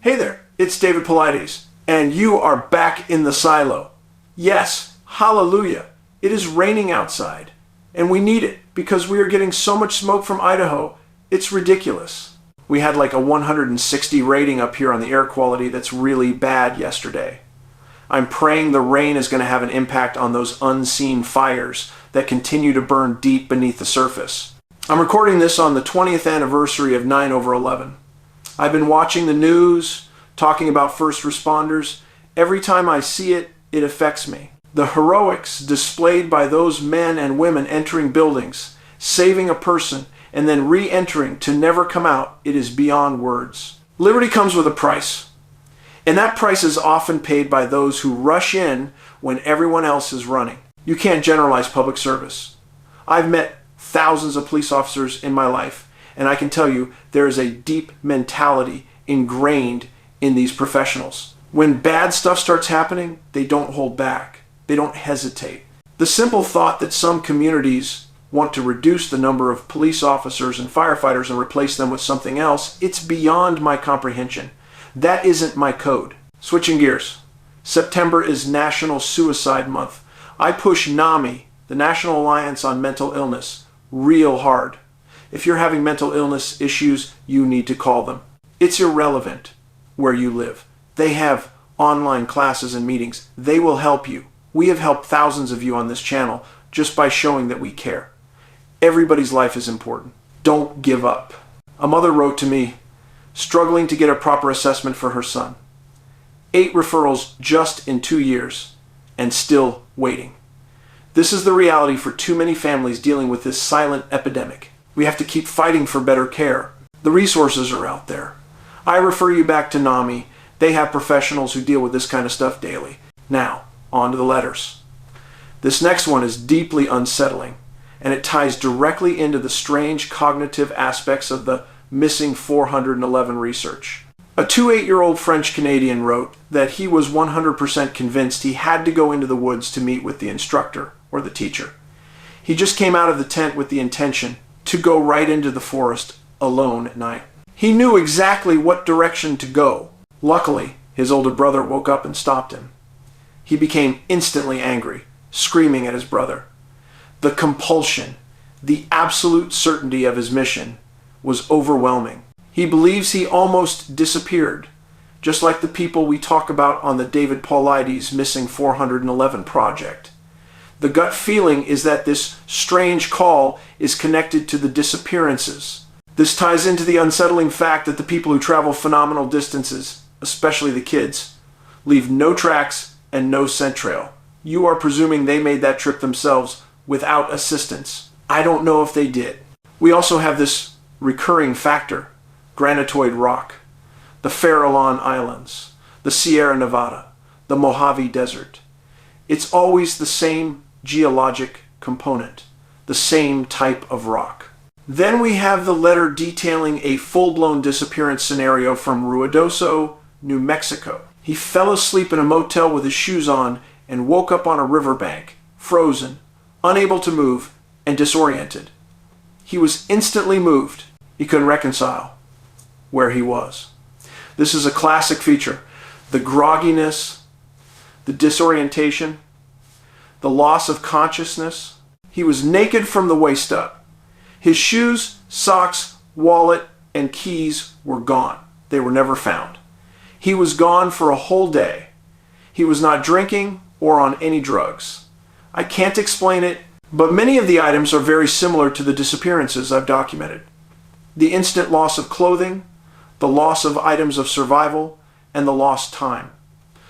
Hey there, it's David Paulides, and you are back in the silo. Yes, hallelujah. It is raining outside, and we need it because we are getting so much smoke from Idaho. It's ridiculous. We had like a 160 rating up here on the air quality that's really bad yesterday. I'm praying the rain is going to have an impact on those unseen fires that continue to burn deep beneath the surface. I'm recording this on the 20th anniversary of 9/11. I've been watching the news, talking about first responders. Every time I see it, it affects me. The heroics displayed by those men and women entering buildings, saving a person, and then re-entering to never come out, it is beyond words. Liberty comes with a price, and that price is often paid by those who rush in when everyone else is running. You can't generalize public service. I've met thousands of police officers in my life, and I can tell you there is a deep mentality ingrained in these professionals. When bad stuff starts happening, they don't hold back. They don't hesitate. The simple thought that some communities want to reduce the number of police officers and firefighters and replace them with something else, it's beyond my comprehension. That isn't my code. Switching gears. September is National Suicide Month. I push NAMI, the National Alliance on Mental Illness, real hard. If you're having mental illness issues, you need to call them. It's irrelevant where you live. They have online classes and meetings. They will help you. We have helped thousands of you on this channel just by showing that we care. Everybody's life is important. Don't give up. A mother wrote to me, struggling to get a proper assessment for her son. 8 referrals just in 2 years, and still waiting. This is the reality for too many families dealing with this silent epidemic. We have to keep fighting for better care. The resources are out there. I refer you back to NAMI. They have professionals who deal with this kind of stuff daily. Now, on to the letters. This next one is deeply unsettling, and it ties directly into the strange cognitive aspects of the missing 411 research. A 28-year-old French-Canadian wrote that he was 100% convinced he had to go into the woods to meet with the instructor or the teacher. He just came out of the tent with the intention to go right into the forest alone at night. He knew exactly what direction to go. Luckily, his older brother woke up and stopped him. He became instantly angry, screaming at his brother. The compulsion, the absolute certainty of his mission was overwhelming. He believes he almost disappeared, just like the people we talk about on the David Paulides Missing 411 project. The gut feeling is that this strange call is connected to the disappearances. This ties into the unsettling fact that the people who travel phenomenal distances, especially the kids, leave no tracks and no scent trail. You are presuming they made that trip themselves without assistance. I don't know if they did. We also have this recurring factor, granitoid rock, the Farallon Islands, the Sierra Nevada, the Mojave Desert. It's always the same geologic component, the same type of rock. Then we have the letter detailing a full-blown disappearance scenario from Ruidoso, New Mexico. He fell asleep in a motel with his shoes on and woke up on a riverbank, frozen, unable to move, and disoriented. He was instantly moved. He couldn't reconcile where he was. This is a classic feature. The grogginess, the disorientation, the loss of consciousness. He was naked from the waist up. His shoes, socks, wallet, and keys were gone. They were never found. He was gone for a whole day. He was not drinking or on any drugs. I can't explain it, but many of the items are very similar to the disappearances I've documented. The instant loss of clothing, the loss of items of survival, and the lost time.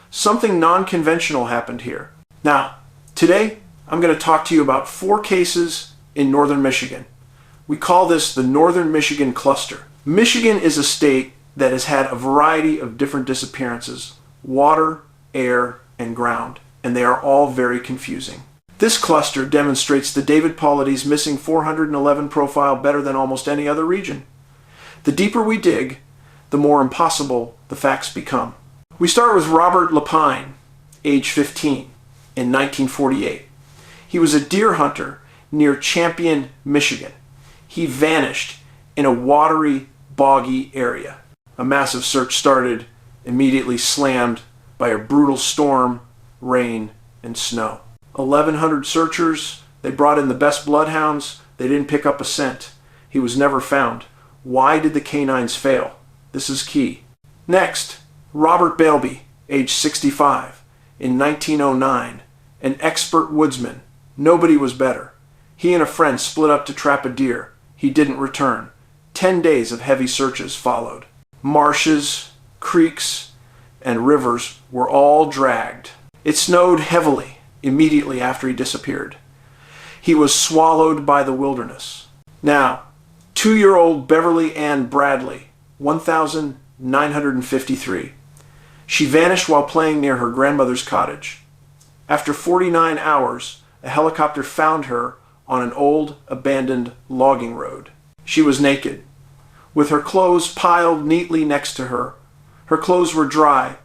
Something non-conventional happened here. Now, today, I'm going to talk to you about 4 cases in northern Michigan. We call this the Northern Michigan Cluster. Michigan is a state that has had a variety of different disappearances, water, air, and ground, and they are all very confusing. This cluster demonstrates the David Paulides Missing 411 profile better than almost any other region. The deeper we dig, the more impossible the facts become. We start with Robert Lapine, age 15, in 1948. He was a deer hunter near Champion, Michigan. He vanished in a watery, boggy area. A massive search started immediately slammed by a brutal storm, rain, and snow. 1,100 searchers, they brought in the best bloodhounds, they didn't pick up a scent. He was never found. Why did the canines fail? This is key. Next, Robert Bailby, age 65, in 1909, an expert woodsman. Nobody was better. He and a friend split up to trap a deer. He didn't return. 10 days of heavy searches followed. Marshes, creeks, and rivers were all dragged. It snowed heavily immediately after he disappeared. He was swallowed by the wilderness. Now, 2-year-old Beverly Ann Bradley, 1953. She vanished while playing near her grandmother's cottage. After 49 hours, a helicopter found her on an old, abandoned logging road. She was naked, with her clothes piled neatly next to her. Her clothes were dry.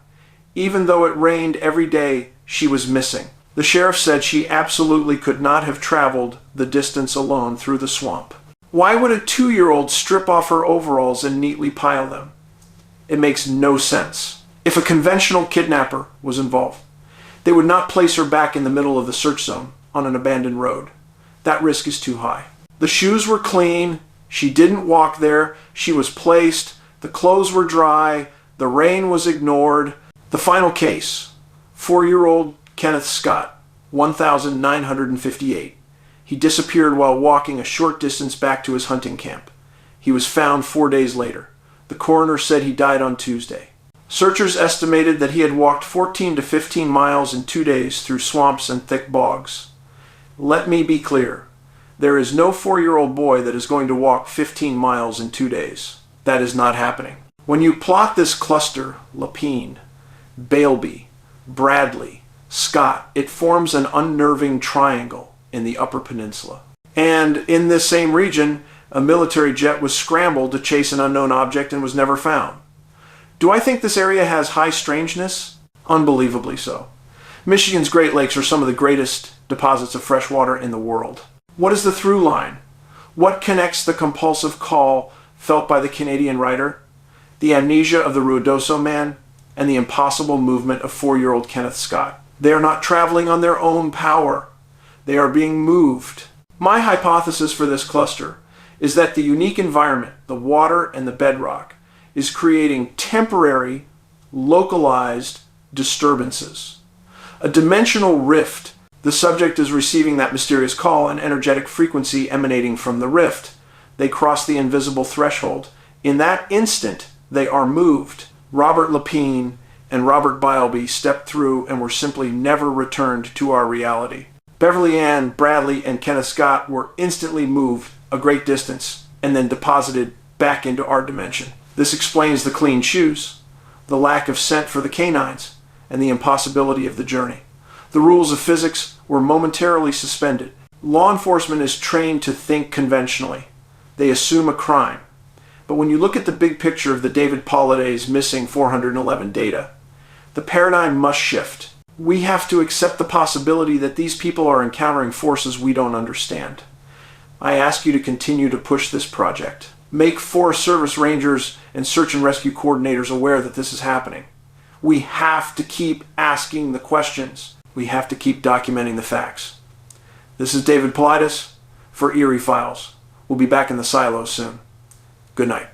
Even though it rained every day, she was missing. The sheriff said she absolutely could not have traveled the distance alone through the swamp. Why would a 2-year-old strip off her overalls and neatly pile them? It makes no sense. If a conventional kidnapper was involved, they would not place her back in the middle of the search zone on an abandoned road. That risk is too high. The shoes were clean. She didn't walk there. She was placed. The clothes were dry. The rain was ignored. The final case, 4-year-old Kenneth Scott, 1958. He disappeared while walking a short distance back to his hunting camp. He was found 4 days later. The coroner said he died on Tuesday. Searchers estimated that he had walked 14 to 15 miles in 2 days through swamps and thick bogs. Let me be clear. There is no 4-year-old boy that is going to walk 15 miles in 2 days. That is not happening. When you plot this cluster, Lapine, Bailby, Bradley, Scott, it forms an unnerving triangle in the Upper Peninsula. And in this same region, a military jet was scrambled to chase an unknown object and was never found. Do I think this area has high strangeness? Unbelievably so. Michigan's Great Lakes are some of the greatest deposits of fresh water in the world. What is the through line? What connects the compulsive call felt by the Canadian writer, the amnesia of the Ruidoso man, and the impossible movement of 4-year-old Kenneth Scott? They are not traveling on their own power. They are being moved. My hypothesis for this cluster is that the unique environment, the water and the bedrock, is creating temporary, localized disturbances. A dimensional rift. The subject is receiving that mysterious call, an energetic frequency emanating from the rift. They cross the invisible threshold. In that instant, they are moved. Robert Lapine and Robert Bailby stepped through and were simply never returned to our reality. Beverly Ann Bradley and Kenneth Scott were instantly moved a great distance and then deposited back into our dimension. This explains the clean shoes, the lack of scent for the canines, and the impossibility of the journey. The rules of physics were momentarily suspended. Law enforcement is trained to think conventionally. They assume a crime. But when you look at the big picture of the David Paulides missing 411 data, the paradigm must shift. We have to accept the possibility that these people are encountering forces we don't understand. I ask you to continue to push this project. Make Forest Service rangers and search and rescue coordinators aware that this is happening. We have to keep asking the questions. We have to keep documenting the facts. This is David Paulides for Eerie Files. We'll be back in the silo soon. Good night.